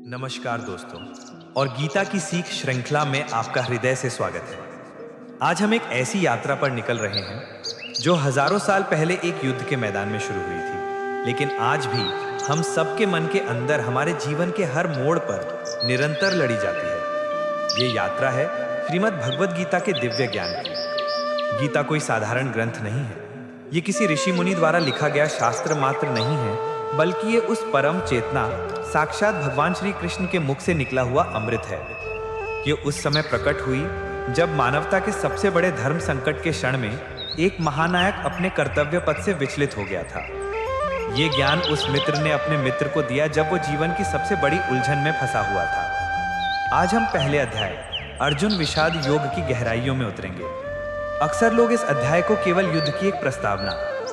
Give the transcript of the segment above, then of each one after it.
नमस्कार दोस्तों और गीता की सीख श्रृंखला में आपका हृदय से स्वागत है। आज हम एक ऐसी यात्रा पर निकल रहे हैं जो हजारों साल पहले एक युद्ध के मैदान में शुरू हुई थी, लेकिन आज भी हम सबके मन के अंदर हमारे जीवन के हर मोड़ पर निरंतर लड़ी जाती है। ये यात्रा है श्रीमद् भगवद गीता के दिव्य ज्ञान की। गीता कोई साधारण ग्रंथ नहीं है, ये किसी ऋषि मुनि द्वारा लिखा गया शास्त्र मात्र नहीं है, बल्कि ये उस परम चेतना साक्षात भगवान श्री कृष्ण के मुख से निकला हुआ अमृत है। ये उस समय प्रकट हुई जब मानवता के सबसे बड़े धर्म संकट के क्षण में एक महानायक अपने कर्तव्य पथ से विचलित हो गया था। ये ज्ञान उस मित्र ने अपने मित्र को दिया जब वो जीवन की सबसे बड़ी उलझन में फंसा हुआ था। आज हम पहले अध्याय अर्जुन विषाद योग की गहराइयों में उतरेंगे। अक्सर लोग इस अध्याय को केवल युद्ध की एक प्रस्तावना,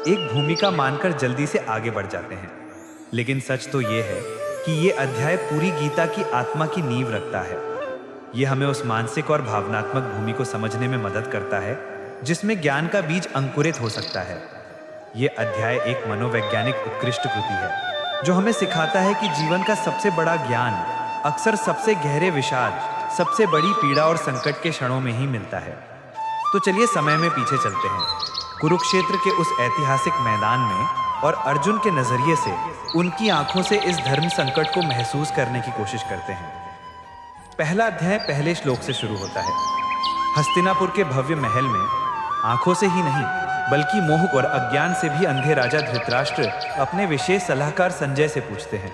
एक भूमिका मानकर जल्दी से आगे बढ़ जाते हैं, लेकिन सच तो ये है कि ये अध्याय पूरी गीता की आत्मा की नींव रखता है। ये हमें उस मानसिक और भावनात्मक भूमि को समझने में मदद करता है जिसमें ज्ञान का बीज अंकुरित हो सकता है। ये अध्याय एक मनोवैज्ञानिक उत्कृष्ट कृति है जो हमें सिखाता है कि जीवन का सबसे बड़ा ज्ञान अक्सर सबसे गहरे विषाद, सबसे बड़ी पीड़ा और संकट के क्षणों में ही मिलता है। तो चलिए समय में पीछे चलते हैं, कुरुक्षेत्र के उस ऐतिहासिक मैदान में, और अर्जुन के नजरिए से उनकी आंखों से इस धर्म संकट को महसूस करने की कोशिश करते हैं। पहला अध्याय पहले श्लोक से शुरू होता है। हस्तिनापुर के भव्य महल में आंखों से ही नहीं बल्कि मोह और अज्ञान से भी अंधे राजा धृतराष्ट्र अपने विशेष सलाहकार संजय से पूछते हैं।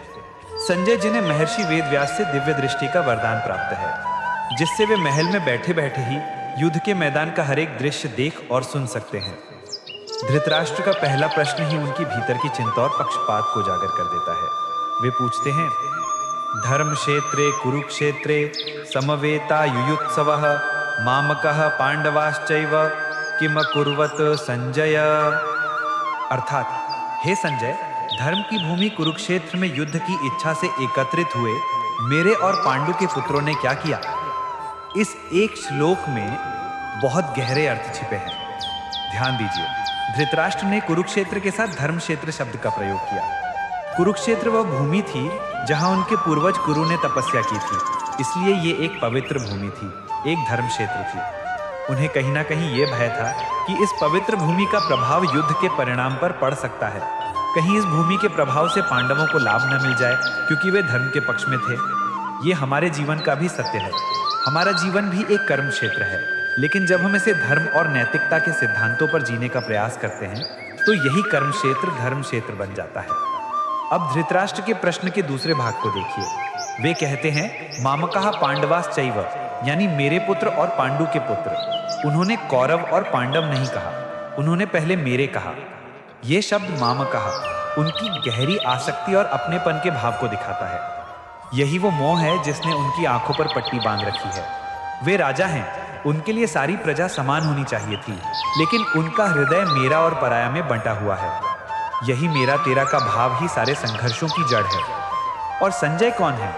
संजय जिन्हें महर्षि वेदव्यास से दिव्य दृष्टि का वरदान प्राप्त है, जिससे वे महल में बैठे बैठे ही युद्ध के मैदान का हर एक दृश्य देख और सुन सकते हैं। धृतराष्ट्र का पहला प्रश्न ही उनकी भीतर की चिंता और पक्षपात को उजागर कर देता है। वे पूछते हैं, धर्म क्षेत्रे कुरुक्षेत्रे समवेता युयुत्सवः मामकः पांडवाश्चैव किम कुर्वत संजय। अर्थात, हे संजय, धर्म की भूमि कुरुक्षेत्र में युद्ध की इच्छा से एकत्रित हुए मेरे और पांडु के पुत्रों ने क्या किया। इस एक श्लोक में बहुत गहरे अर्थ छिपे हैं। ध्यान दीजिए, धृतराष्ट्र ने कुरुक्षेत्र के साथ धर्म क्षेत्र शब्द का प्रयोग किया। कुरुक्षेत्र वह भूमि थी जहां उनके पूर्वज कुरु ने तपस्या की थी, इसलिए ये एक पवित्र भूमि थी, एक धर्म क्षेत्र थी। उन्हें कहीं ना कहीं ये भय था कि इस पवित्र भूमि का प्रभाव युद्ध के परिणाम पर पड़ सकता है। कहीं इस भूमि के प्रभाव से पांडवों को लाभ न मिल जाए, क्योंकि वे धर्म के पक्ष में थे। ये हमारे जीवन का भी सत्य है। हमारा जीवन भी एक कर्म क्षेत्र है, लेकिन जब हम इसे धर्म और नैतिकता के सिद्धांतों पर जीने का प्रयास करते हैं तो यही कर्म क्षेत्र धर्म क्षेत्र बन जाता है। अब धृतराष्ट्र के प्रश्न के दूसरे भाग को देखिए। वे कहते हैं, मामकः पांडवाश्चैव, यानी मेरे पुत्र और पांडु के पुत्र। उन्होंने कौरव और पांडव नहीं कहा, उन्होंने पहले मेरे कहा। यह शब्द मामकः उनकी गहरी आसक्ति और अपनेपन के भाव को दिखाता है। यही वो मोह है जिसने उनकी आंखों पर पट्टी बांध रखी है। वे राजा हैं, उनके लिए सारी प्रजा समान होनी चाहिए थी, लेकिन उनका हृदय मेरा और पराया में बंटा हुआ है। यही मेरा तेरा का भाव ही सारे संघर्षों की जड़ है। और संजय कौन है?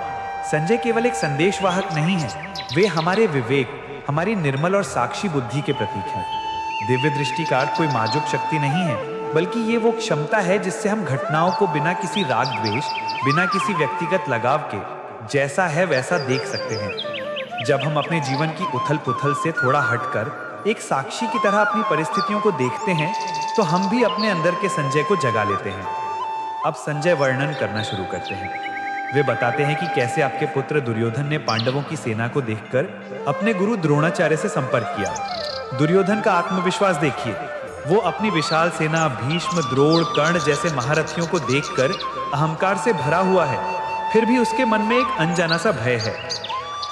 संजय केवल एक संदेशवाहक नहीं है, वे हमारे विवेक, हमारी निर्मल और साक्षी बुद्धि के प्रतीक हैं। दिव्य दृष्टि का अर्थ कोई माजुक शक्ति नहीं है, बल्कि ये वो क्षमता है जिससे हम घटनाओं को बिना किसी राग द्वेष, बिना किसी व्यक्तिगत लगाव के जैसा है वैसा देख सकते हैं। जब हम अपने जीवन की उथल पुथल से थोड़ा हटकर एक साक्षी की तरह अपनी परिस्थितियों को देखते हैं तो हम भी अपने अंदर के संजय को जगा लेते हैं। अब संजय वर्णन करना शुरू करते हैं। वे बताते हैं कि कैसे आपके पुत्र दुर्योधन ने पांडवों की सेना को देखकर अपने गुरु द्रोणाचार्य से संपर्क किया। दुर्योधन का आत्मविश्वास देखिए, वो अपनी विशाल सेना भीष्म, द्रोण, कर्ण जैसे महारथियों को देखकर अहंकार से भरा हुआ है, फिर भी उसके मन में एक अनजाना सा भय है।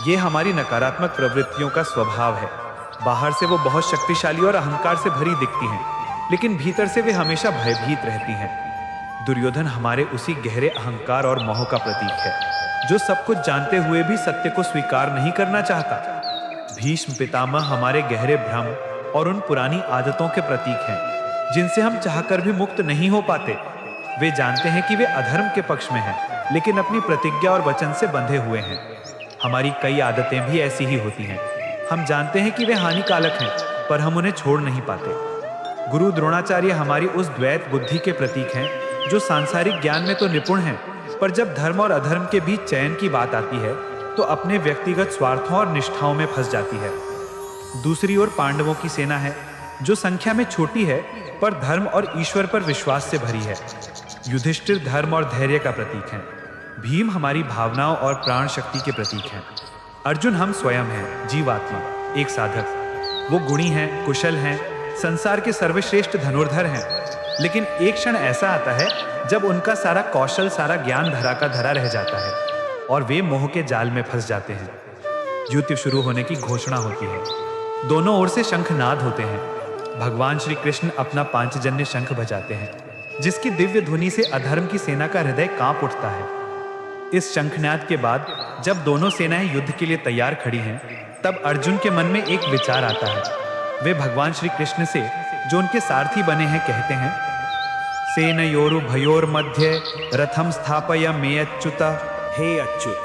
ये हमारी नकारात्मक प्रवृत्तियों का स्वभाव है। बाहर से वो बहुत शक्तिशाली और अहंकार से भरी दिखती हैं, लेकिन भीतर से वे हमेशा भयभीत रहती हैं। दुर्योधन हमारे उसी गहरे अहंकार और मोह का प्रतीक है, जो सब कुछ जानते हुए भी सत्य को स्वीकार नहीं करना चाहता। भीष्म पितामह हमारे गहरे भ्रम और उन पुरानी आदतों के प्रतीक हैं, जिनसे हम चाहकर भी मुक्त नहीं हो पाते। वे जानते हैं कि वे अधर्म के पक्ष में हैं, लेकिन अपनी प्रतिज्ञा और वचन से बंधे हुए हैं। हमारी कई आदतें भी ऐसी ही होती हैं। हम जानते हैं कि वे हानिकारक हैं, पर हम उन्हें छोड़ नहीं पाते। गुरु द्रोणाचार्य हमारी उस द्वैत बुद्धि के प्रतीक हैं, जो सांसारिक ज्ञान में तो निपुण हैं, पर जब धर्म और अधर्म के बीच चयन की बात आती है तो अपने व्यक्तिगत स्वार्थों और निष्ठाओं में फंस जाती है। दूसरी ओर पांडवों की सेना है जो संख्या में छोटी है पर धर्म और ईश्वर पर विश्वास से भरी है। युधिष्ठिर धर्म और धैर्य का प्रतीक हैं। भीम हमारी भावनाओं और प्राण शक्ति के प्रतीक हैं। अर्जुन हम स्वयं हैं, जीवात्मा, एक साधक। वो गुणी हैं, कुशल हैं, संसार के सर्वश्रेष्ठ धनुर्धर हैं। लेकिन एक क्षण ऐसा आता है जब उनका सारा कौशल, सारा ज्ञान धरा का धरा रह जाता है और वे मोह के जाल में फंस जाते हैं। युद्ध शुरू होने की घोषणा होती है। दोनों ओर से शंखनाद होते हैं। भगवान श्री कृष्ण अपना पांचजन्य शंख बजाते हैं जिसकी दिव्य ध्वनि से अधर्म की सेना का हृदय कांप उठता है। इस शंखनाद के बाद जब दोनों सेनाएं युद्ध के लिए तैयार खड़ी हैं, तब अर्जुन के मन में एक विचार आता है। वे भगवान श्री कृष्ण से, जो उनके सारथी बने हैं, कहते हैं, सेनयोरु भयोर मध्य रथम स्थापय अच्युत। हे अच्युत,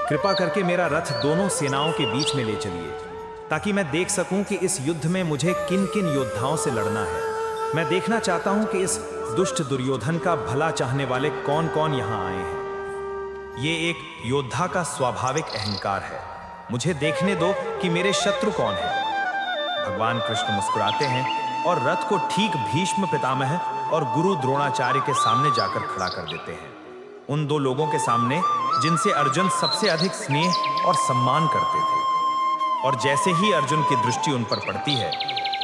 कृपा करके मेरा रथ दोनों सेनाओं के बीच में ले चलिए ताकि मैं देख सकूं कि इस युद्ध में मुझे किन किन योद्धाओं से लड़ना है। मैं देखना चाहता हूं कि इस दुष्ट दुर्योधन का भला चाहने वाले कौन कौन यहां आए हैं। ये एक योद्धा का स्वाभाविक अहंकार है। मुझे देखने दो कि मेरे शत्रु कौन है। भगवान कृष्ण मुस्कुराते हैं और रथ को ठीक भीष्म पितामह और गुरु द्रोणाचार्य के सामने जाकर खड़ा कर देते हैं। उन दो लोगों के सामने जिनसे अर्जुन सबसे अधिक स्नेह और सम्मान करते थे। और जैसे ही अर्जुन की दृष्टि उन पर पड़ती है,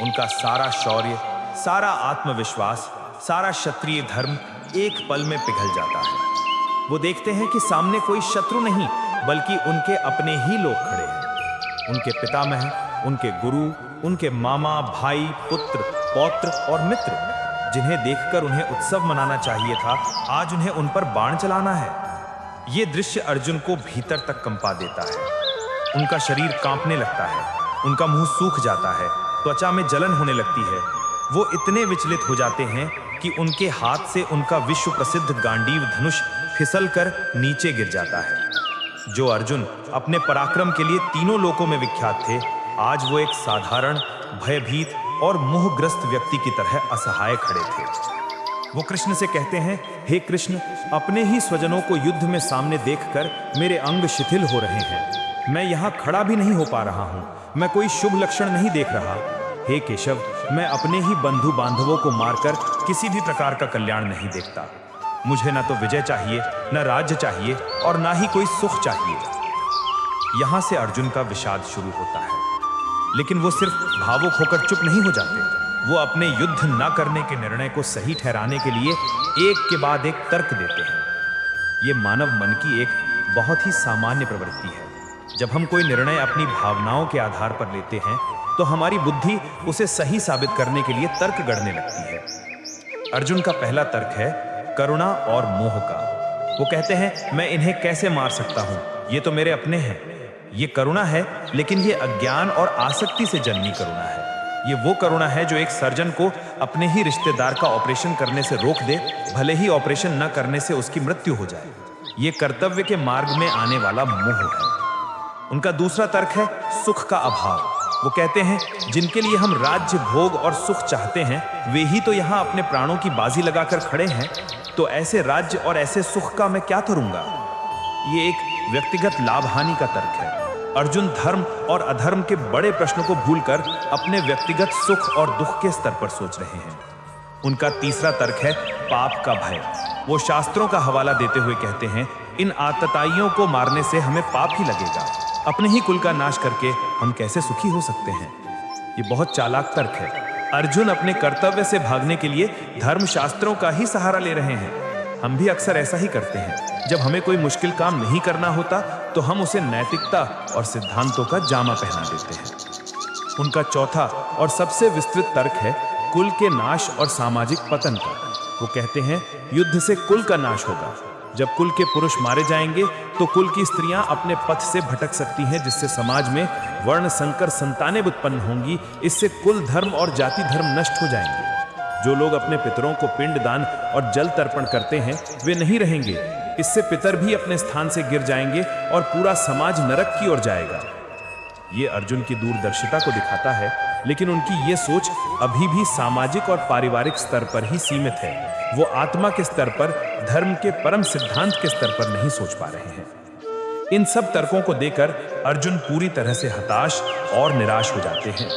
उनका सारा शौर्य, सारा आत्मविश्वास, सारा क्षत्रिय धर्म एक पल में पिघल जाता है। वो देखते हैं कि सामने कोई शत्रु नहीं बल्कि उनके अपने ही लोग खड़े हैं। उनके पितामह, उनके गुरु, उनके मामा, भाई, पुत्र, पौत्र और मित्र, जिन्हें देखकर उन्हें उत्सव मनाना चाहिए था, आज उन्हें उन पर बाण चलाना है। ये दृश्य अर्जुन को भीतर तक कंपा देता है। उनका शरीर कांपने लगता है, उनका मुंह सूख जाता है, त्वचा में जलन होने लगती है। वो इतने विचलित हो जाते हैं कि उनके हाथ से उनका विश्व प्रसिद्ध गांडीव धनुष फिसलकर नीचे गिर जाता है। जो अर्जुन अपने पराक्रम के लिए तीनों लोकों में विख्यात थे, आज वो एक साधारण, भयभीत और मोहग्रस्त व्यक्ति की तरह असहाय खड़े थे। वो कृष्ण से कहते हैं, हे कृष्ण, अपने ही स्वजनों को युद्ध में सामने देखकर मेरे अंग शिथिल हो रहे हैं। मैं यहाँ खड़ा भी नहीं हो पा रहा हूँ। मैं कोई शुभ लक्षण नहीं देख रहा। हे केशव, मैं अपने ही बंधु बांधवों को मारकर किसी भी प्रकार का कल्याण नहीं देखता। मुझे न तो विजय चाहिए, न राज्य चाहिए और ना ही कोई सुख चाहिए। यहां से अर्जुन का विषाद शुरू होता है। लेकिन वो सिर्फ भावुक होकर चुप नहीं हो जाते। वो अपने युद्ध न करने के निर्णय को सही ठहराने के लिए एक के बाद एक तर्क देते हैं। ये मानव मन की एक बहुत ही सामान्य प्रवृत्ति है। जब हम कोई निर्णय अपनी भावनाओं के आधार पर लेते हैं तो हमारी बुद्धि उसे सही साबित करने के लिए तर्क गढ़ने लगती है। अर्जुन का पहला तर्क है करुणा और मोह का। वो कहते हैं, मैं इन्हें कैसे मार सकता हूं? ये तो मेरे अपने हैं। ये करुणा है, लेकिन ये अज्ञान और आसक्ति से जन्मी करुणा है। ये वो करुणा है जो एक सर्जन को अपने ही रिश्तेदार का ऑपरेशन करने से रोक दे, भले ही ऑपरेशन न करने से उसकी मृत्यु हो जाए। ये कर्तव्य के मार्ग में आने वाला मोह है। उनका दूसरा तर्क है सुख का अभाव। वो कहते हैं, जिनके लिए हम राज्य, भोग और सुख चाहते हैं, वे ही तो यहाँ अपने प्राणों की बाजी लगाकर खड़े हैं। तो ऐसे राज्य और ऐसे सुख का मैं क्या करूंगा? ये एक व्यक्तिगत लाभ हानि का तर्क है। अर्जुन धर्म और अधर्म के बड़े प्रश्न को भूलकर अपने व्यक्तिगत सुख और दुख के स्तर पर सोच रहे हैं। उनका तीसरा तर्क है पाप का भय। वो शास्त्रों का हवाला देते हुए कहते हैं, इन आतताइयों को मारने से हमें पाप ही लगेगा। अपने ही कुल का नाश करके हम कैसे सुखी हो सकते हैं? ये बहुत चालाक तर्क है। अर्जुन अपने कर्तव्य से भागने के लिए धर्म शास्त्रों का ही सहारा ले रहे हैं। हम भी अक्सर ऐसा ही करते हैं। जब हमें कोई मुश्किल काम नहीं करना होता तो हम उसे नैतिकता और सिद्धांतों का जामा पहना देते हैं। उनका चौथा और सबसे विस्तृत तर्क है कुल के नाश और सामाजिक पतन का। वो कहते हैं, युद्ध से कुल का नाश होगा। जब कुल के पुरुष मारे जाएंगे तो कुल की स्त्रियां अपने पथ से भटक सकती हैं, जिससे समाज में वर्ण संकर संतानें उत्पन्न होंगी। इससे कुल धर्म और जाति धर्म नष्ट हो जाएंगे। जो लोग अपने पितरों को पिंड दान और जल तर्पण करते हैं, वे नहीं रहेंगे। इससे पितर भी अपने स्थान से गिर जाएंगे और पूरा समाज नरक की ओर जाएगा। ये अर्जुन की दूरदर्शिता को दिखाता है लेकिन उनकी ये सोच अभी भी सामाजिक और पारिवारिक स्तर पर ही सीमित है। वो आत्मा के स्तर पर, धर्म के परम सिद्धांत के स्तर पर नहीं सोच पा रहे हैं। इन सब तर्कों को देकर अर्जुन पूरी तरह से हताश और निराश हो जाते हैं।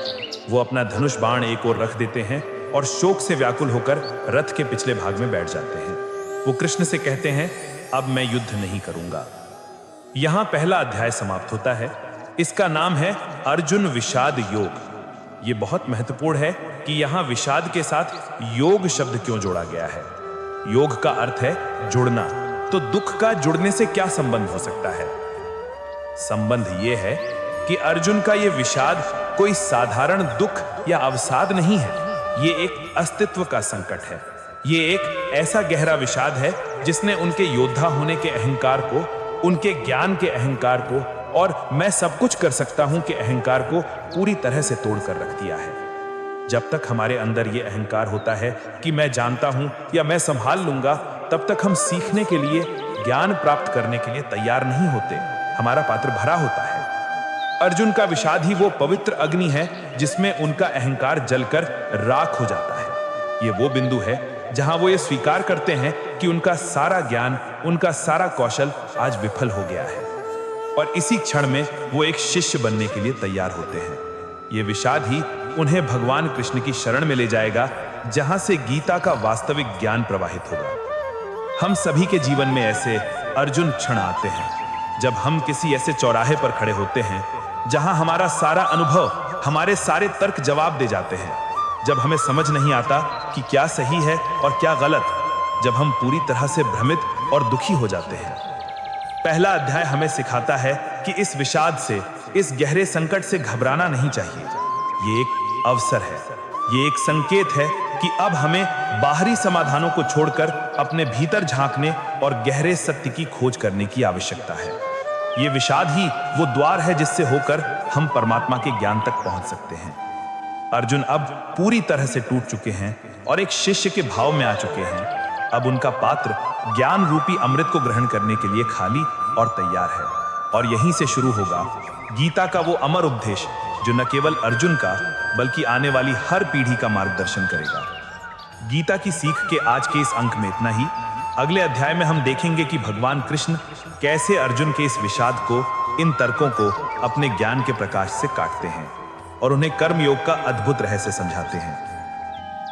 वो अपना धनुष बाण एक ओर रख देते हैं और शोक से व्याकुल होकर रथ के पिछले भाग में बैठ जाते हैं। वो कृष्ण से कहते हैं, अब मैं युद्ध नहीं करूंगा। यहां पहला अध्याय समाप्त होता है। इसका नाम है अर्जुन विषाद योग। ये बहुत महत्वपूर्ण है कि यहां विषाद के साथ योग शब्द क्यों जोड़ा गया है। योग का अर्थ है जुड़ना, तो दुख का जुड़ने से क्या संबंध हो सकता है? संबंध यह है कि अर्जुन का यह विषाद कोई साधारण दुख या अवसाद नहीं है। ये एक अस्तित्व का संकट है। ये एक ऐसा गहरा विषाद है जिसने उनके योद्धा होने के अहंकार को, उनके ज्ञान के अहंकार को और मैं सब कुछ कर सकता हूं के अहंकार को पूरी तरह से तोड़कर रख दिया है। जब तक हमारे अंदर ये अहंकार होता है कि मैं जानता हूं या मैं संभाल लूंगा, तब तक हम सीखने के लिए, ज्ञान प्राप्त करने के लिए तैयार नहीं होते। हमारा पात्र भरा होता है। अर्जुन का विषाद ही वो पवित्र अग्नि है जिसमें उनका अहंकार जलकर राख हो जाता है। ये वो बिंदु है जहां वो ये स्वीकार करते हैं कि उनका सारा ज्ञान, उनका सारा कौशल आज विफल हो गया है, और इसी क्षण में वो एक शिष्य बनने के लिए तैयार होते हैं। ये विषाद ही उन्हें भगवान कृष्ण की शरण में ले जाएगा, जहां से गीता का वास्तविक ज्ञान प्रवाहित होगा। हम सभी के जीवन में ऐसे अर्जुन क्षण आते हैं जब हम किसी ऐसे चौराहे पर खड़े होते हैं जहां हमारा सारा अनुभव, हमारे सारे तर्क जवाब दे जाते हैं, जब हमें समझ नहीं आता कि क्या सही है और क्या गलत, जब हम पूरी तरह से भ्रमित और दुखी हो जाते हैं। पहला अध्याय हमें सिखाता है कि इस विषाद से, इस गहरे संकट से घबराना नहीं चाहिए। ये एक अवसर है, ये एक संकेत है कि अब हमें बाहरी समाधानों को छोड़कर अपने भीतर झांकने और गहरे सत्य की खोज करने की आवश्यकता है। ये विषाद ही वो द्वार है जिससे होकर हम परमात्मा के ज्ञान तक पहुंच सकते हैं। अर्जुन अब पूरी तरह से टूट चुके हैं और एक शिष्य के भाव में आ चुके हैं। अब उनका पात्र ज्ञान रूपी अमृत को ग्रहण करने के लिए खाली और तैयार है, और यहीं से शुरू होगा गीता का वो अमर उपदेश जो न केवल अर्जुन का बल्कि आने वाली हर पीढ़ी का मार्गदर्शन करेगा। गीता की सीख के आज के इस अंक में इतना ही। अगले अध्याय में हम देखेंगे कि भगवान कृष्ण कैसे अर्जुन के इस विषाद को, इन तर्कों को अपने ज्ञान के प्रकाश से काटते हैं और उन्हें कर्म योग का अद्भुत रहस्य समझाते हैं।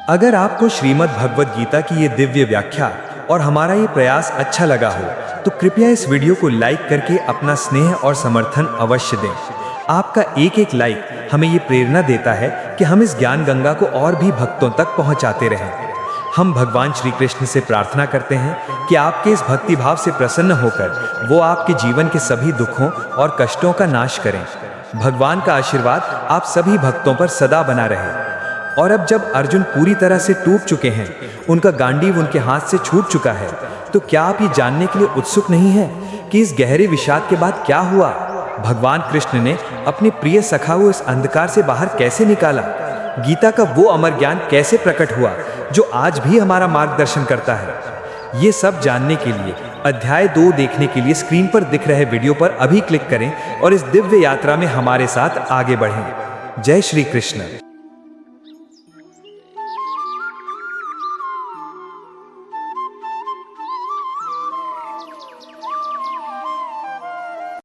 अगर आपको श्रीमद् भगवद गीता की ये दिव्य व्याख्या और हमारा ये प्रयास अच्छा लगा हो तो कृपया इस वीडियो को लाइक करके अपना स्नेह और समर्थन अवश्य दें। आपका एक एक लाइक हमें ये प्रेरणा देता है कि हम इस ज्ञान गंगा को और भी भक्तों तक पहुंचाते रहें। हम भगवान श्री कृष्ण से प्रार्थना करते हैं कि आपके इस भक्ति भाव से प्रसन्न होकर वो आपके जीवन के सभी दुखों और कष्टों का नाश करें। भगवान का आशीर्वाद आप सभी भक्तों पर सदा बना रहे। और अब जब अर्जुन पूरी तरह से टूट चुके हैं, उनका गांडीव उनके हाथ से छूट चुका है, तो क्या आप ये जानने के लिए उत्सुक नहीं हैं कि इस गहरे विषाद के बाद क्या हुआ? भगवान कृष्ण ने अपने प्रिय सखा को इस अंधकार से बाहर कैसे निकाला? गीता का वो अमर ज्ञान कैसे प्रकट हुआ जो आज भी हमारा मार्गदर्शन करता है? ये सब जानने के लिए अध्याय 2 देखने के लिए स्क्रीन पर दिख रहे वीडियो पर अभी क्लिक करें और इस दिव्य यात्रा में हमारे साथ आगे बढ़ें। जय श्री कृष्ण।